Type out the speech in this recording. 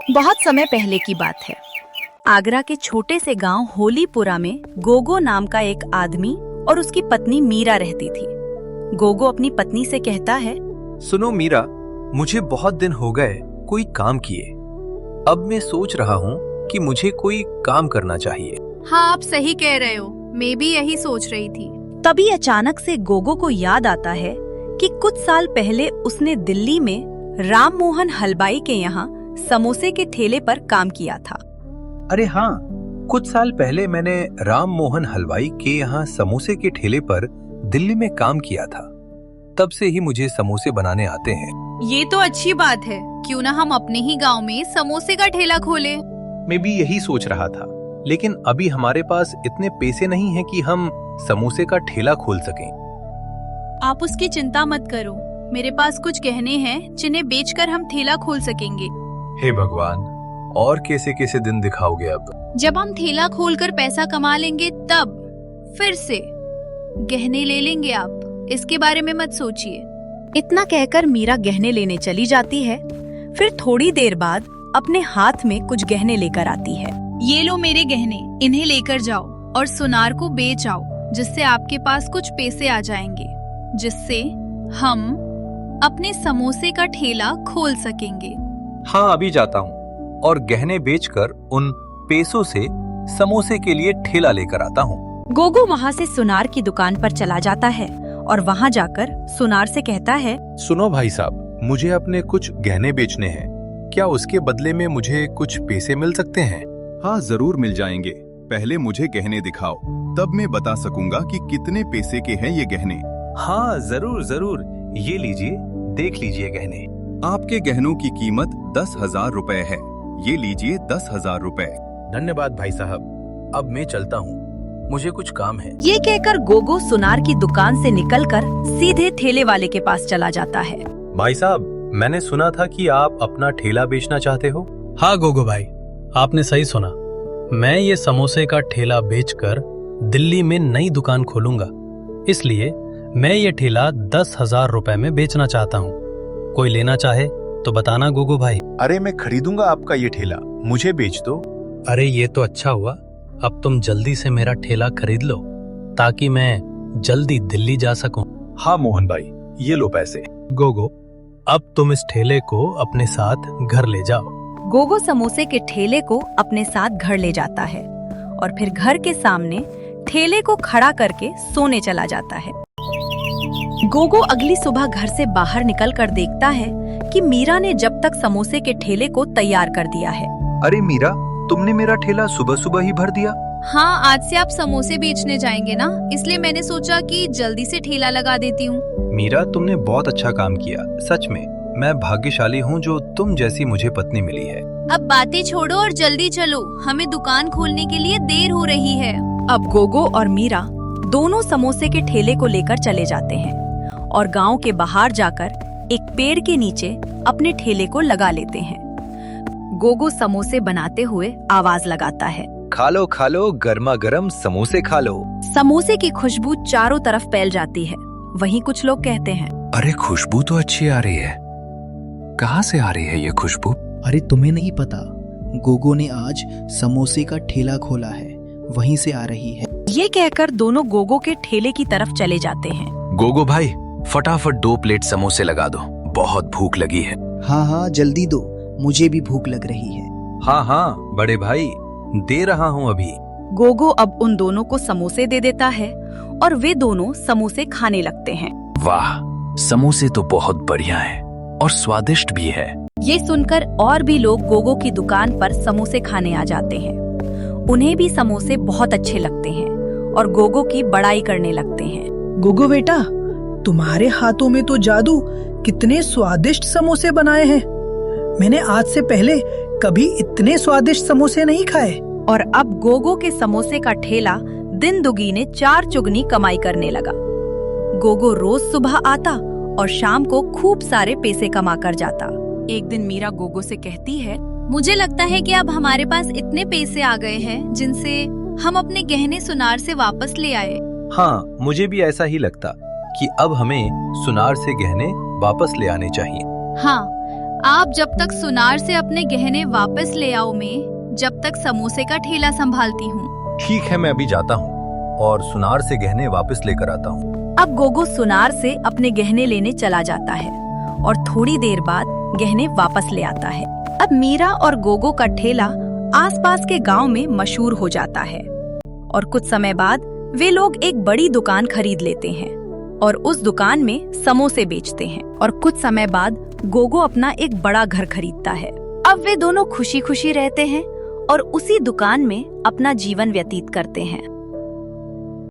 बहुत समय पहले की बात है। आगरा के छोटे से गांव होलीपुरा में गोगो नाम का एक आदमी और उसकी पत्नी मीरा रहती थी। गोगो अपनी पत्नी से कहता है, सुनो मीरा, मुझे बहुत दिन हो गए कोई काम किए। अब मैं सोच रहा हूँ कि मुझे कोई काम करना चाहिए। हाँ, आप सही कह रहे हो, मैं भी यही सोच रही थी। तभी अचानक से गोगो को याद आता है कि कुछ साल पहले उसने दिल्ली में राम मोहन हलवाई के यहाँ समोसे के ठेले पर काम किया था। अरे हाँ, कुछ साल पहले मैंने राम मोहन हलवाई के यहाँ समोसे के ठेले पर दिल्ली में काम किया था। तब से ही मुझे समोसे बनाने आते हैं। ये तो अच्छी बात है, क्यों ना हम अपने ही गांव में समोसे का ठेला खोलें। मैं भी यही सोच रहा था, लेकिन अभी हमारे पास इतने पैसे नहीं हैं कि हम समोसे का ठेला खोल सकें। आप उसकी चिंता मत करो, मेरे पास कुछ गहने हैं जिन्हें बेचकर हम ठेला खोल सकेंगे। हे भगवान, और कैसे कैसे दिन दिखाओगे अब? जब हम ठेला खोलकर पैसा कमा लेंगे तब फिर से गहने ले लेंगे। आप इसके बारे में मत सोचिए। इतना कहकर मीरा गहने लेने चली जाती है। फिर थोड़ी देर बाद अपने हाथ में कुछ गहने लेकर आती है। ये लो मेरे गहने, इन्हें लेकर जाओ और सुनार को बेच आओ, जिससे आपके पास कुछ पैसे आ जाएंगे, जिससे हम अपने समोसे का ठेला खोल सकेंगे। हाँ, अभी जाता हूँ और गहने बेचकर उन पैसों से समोसे के लिए ठेला लेकर आता हूँ। गोगो वहाँ से सुनार की दुकान पर चला जाता है और वहाँ जाकर सुनार से कहता है, सुनो भाई साहब, मुझे अपने कुछ गहने बेचने हैं। क्या उसके बदले में मुझे कुछ पैसे मिल सकते हैं? हाँ, जरूर मिल जाएंगे। पहले मुझे गहने दिखाओ, तब मैं बता सकूंगा कि कितने पैसे के हैं ये गहने। हाँ, जरूर जरूर, ये लीजिए, देख लीजिए गहने। आपके गहनों की कीमत 10,000 रुपए है। ये लीजिए 10,000 रुपए। धन्यवाद भाई साहब, अब मैं चलता हूँ, मुझे कुछ काम है। ये कहकर गोगो सुनार की दुकान से निकलकर सीधे ठेले वाले के पास चला जाता है। भाई साहब, मैंने सुना था कि आप अपना ठेला बेचना चाहते हो। हाँ गोगो भाई, आपने सही सुना। मैं ये समोसे का ठेला बेचकर दिल्ली में नई दुकान खोलूंगा, इसलिए मैं ये ठेला 10,000 रुपए में बेचना चाहता हूँ। कोई लेना चाहे तो बताना गोगो भाई। अरे, मैं खरीदूंगा आपका ये ठेला, मुझे बेच दो। अरे ये तो अच्छा हुआ, अब तुम जल्दी से मेरा ठेला खरीद लो ताकि मैं जल्दी दिल्ली जा सकूं। हाँ मोहन भाई, ये लो पैसे। गोगो, अब तुम इस ठेले को अपने साथ घर ले जाओ। गोगो समोसे के ठेले को अपने साथ घर ले जाता है और फिर घर के सामने ठेले को खड़ा करके सोने चला जाता है। गोगो अगली सुबह घर से बाहर निकलकर देखता है कि मीरा ने जब तक समोसे के ठेले को तैयार कर दिया है। अरे मीरा, तुमने मेरा ठेला सुबह सुबह ही भर दिया। हाँ, आज से आप समोसे बेचने जाएंगे ना, इसलिए मैंने सोचा कि जल्दी से ठेला लगा देती हूँ। मीरा, तुमने बहुत अच्छा काम किया। सच में मैं भाग्यशाली हूँ जो तुम जैसी मुझे पत्नी मिली है। अब बातें छोड़ो और जल्दी चलो, हमें दुकान खोलने के लिए देर हो रही है। अब गोगो और मीरा दोनों समोसे के ठेले को लेकर चले जाते हैं और गांव के बाहर जाकर एक पेड़ के नीचे अपने ठेले को लगा लेते हैं। गोगो समोसे बनाते हुए आवाज लगाता है, खा लो गर्मा गर्म समोसे खा लो। समोसे की खुशबू चारों तरफ फैल जाती है। वहीं कुछ लोग कहते हैं, अरे खुशबू तो अच्छी आ रही है, कहाँ से आ रही है ये खुशबू? अरे तुम्हें नहीं पता, गोगो ने आज समोसे का ठेला खोला है, वहीं से आ रही है। ये कहकर दोनों गोगो के ठेले की तरफ चले जाते हैं। गोगो भाई, फटाफट 2 प्लेट समोसे लगा दो, बहुत भूख लगी है। हाँ हाँ, जल्दी दो, मुझे भी भूख लग रही है। हाँ हाँ बड़े भाई, दे रहा हूँ अभी। गोगो अब उन दोनों को समोसे दे देता है और वे दोनों समोसे खाने लगते हैं। वाह, समोसे तो बहुत बढ़िया है और स्वादिष्ट भी है। ये सुनकर और भी लोग गोगो की दुकान पर समोसे खाने आ जाते हैं। उन्हें भी समोसे बहुत अच्छे लगते हैं और गोगो की बड़ाई करने लगते हैं। गोगो बेटा, तुम्हारे हाथों में तो जादू, कितने स्वादिष्ट समोसे बनाए हैं। मैंने आज से पहले कभी इतने स्वादिष्ट समोसे नहीं खाए। और अब गोगो के समोसे का ठेला दिन दुगीने 4 चुगनी कमाई करने लगा। गोगो रोज सुबह आता और शाम को खूब सारे पैसे कमा कर जाता। एक दिन मीरा गोगो से कहती है, मुझे लगता है कि अब हमारे पास इतने पैसे आ गए हैं जिनसे हम अपने गहने सुनार से वापस ले आए। हाँ, मुझे भी ऐसा ही लगता कि अब हमें सुनार से गहने वापस ले आने चाहिए। हाँ, आप जब तक सुनार से अपने गहने वापस ले आओ, मैं जब तक समोसे का ठेला संभालती हूँ। ठीक है, मैं अभी जाता हूँ और सुनार से गहने वापस लेकर आता हूँ। अब गोगो सुनार से अपने गहने लेने चला जाता है और थोड़ी देर बाद गहने वापस ले आता है। अब मीरा और गोगो का ठेला आसपास के गांव में मशहूर हो जाता है और कुछ समय बाद वे लोग एक बड़ी दुकान खरीद लेते हैं और उस दुकान में समोसे बेचते हैं। और कुछ समय बाद गोगो अपना एक बड़ा घर खरीदता है। अब वे दोनों खुशी खुशी रहते हैं और उसी दुकान में अपना जीवन व्यतीत करते हैं।